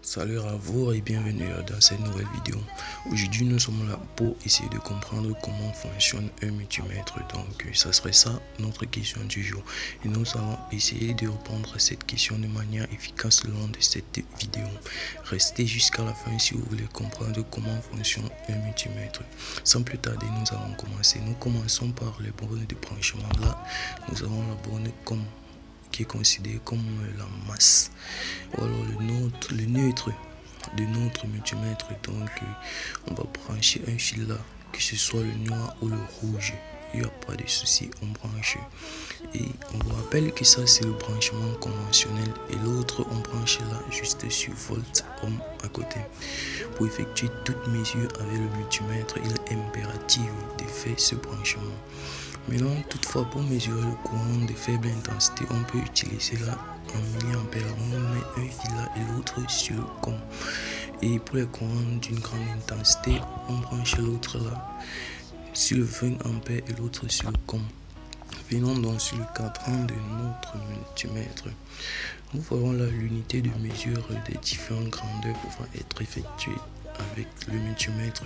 Salut à vous et bienvenue dans cette nouvelle vidéo. Aujourd'hui nous sommes là pour essayer de comprendre comment fonctionne un multimètre. Donc ça serait ça notre question du jour. Et nous allons essayer de répondre à cette question de manière efficace le long de cette vidéo. Restez jusqu'à la fin si vous voulez comprendre comment fonctionne un multimètre. Sans plus tarder, nous allons commencer. Nous commençons par les bornes de branchement. Là, nous avons la borne qui est considéré comme la masse. Alors le neutre de notre multimètre, donc on va brancher un fil là, que ce soit le noir ou le rouge, il n'y a pas de souci, on branche. Et on vous rappelle que ça c'est le branchement conventionnel et l'autre on branche là juste sur volt ohm à côté. Pour effectuer toute mesure avec le multimètre, il est impératif de faire ce branchement. Maintenant, toutefois, pour mesurer le courant de faible intensité, on peut utiliser là un milliampère. On met un fil là et l'autre sur le com. Et pour les courants d'une grande intensité, on branche l'autre là sur le 20 ampères et l'autre sur le com. Venons donc sur le cadran de notre multimètre. Nous voyons là l'unité de mesure des différentes grandeurs pouvant être effectuées avec le multimètre.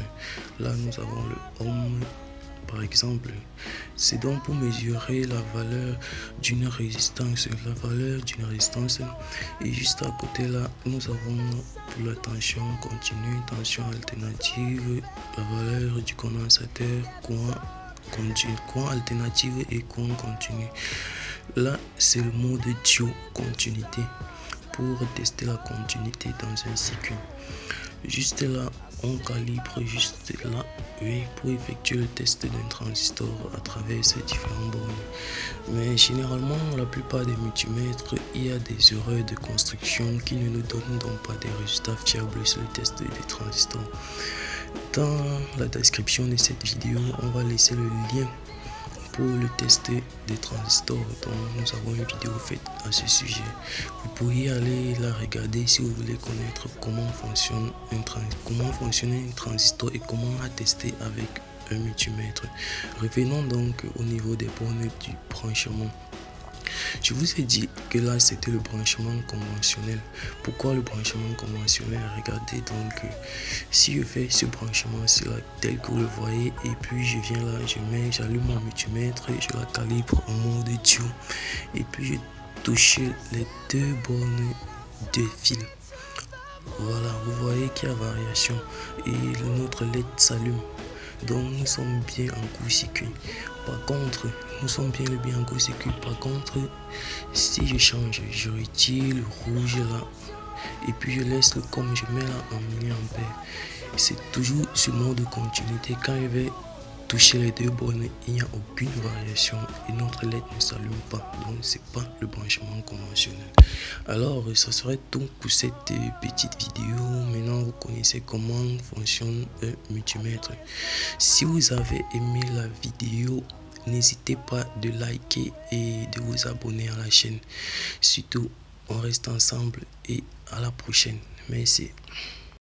Là, nous avons le ohm. Par exemple, c'est donc pour mesurer la valeur d'une résistance. La valeur d'une résistance et juste à côté là, nous avons pour la tension continue, tension alternative, la valeur du condensateur, courant continu, courant alternatif et courant continu. Là, c'est le mode Dio continuité pour tester la continuité dans un circuit. Juste là, on calibre juste là, oui, pour effectuer le test d'un transistor à travers ces différents bornes. Mais généralement, la plupart des multimètres, il y a des erreurs de construction qui ne nous donnent donc pas des résultats fiables sur le test des transistors. Dans la description de cette vidéo, on va laisser le lien pour le test des transistors, dont nous avons une vidéo faite à ce sujet. Vous pourriez aller la regarder si vous voulez connaître comment fonctionne un transistor et comment la tester avec un multimètre. Revenons donc au niveau des bornes du branchement. Je vous ai dit que là c'était le branchement conventionnel. Pourquoi le branchement conventionnel? Regardez donc, si je fais ce branchement là tel que vous le voyez et puis je viens là, j'allume mon multimètre et je la calibre en mode Dio et puis je touche les deux bornes de fil. Voilà, vous voyez qu'il y a variation et notre LED s'allume. Donc nous sommes bien en court-circuit. Par contre, nous sommes bien en court-circuit. Par contre, si je change, je retire le rouge là et puis je laisse le comme je mets là en milliampère. C'est toujours ce mode de continuité. Quand je vais toucher les deux bornes, il n'y a aucune variation et notre LED ne s'allume pas. Donc c'est pas le branchement conventionnel. Alors ça serait tout pour cette petite vidéo. Maintenant vous connaissez comment fonctionne un multimètre. Si vous avez aimé la vidéo, n'hésitez pas de liker et de vous abonner à la chaîne. Surtout, on reste ensemble et à la prochaine. Merci.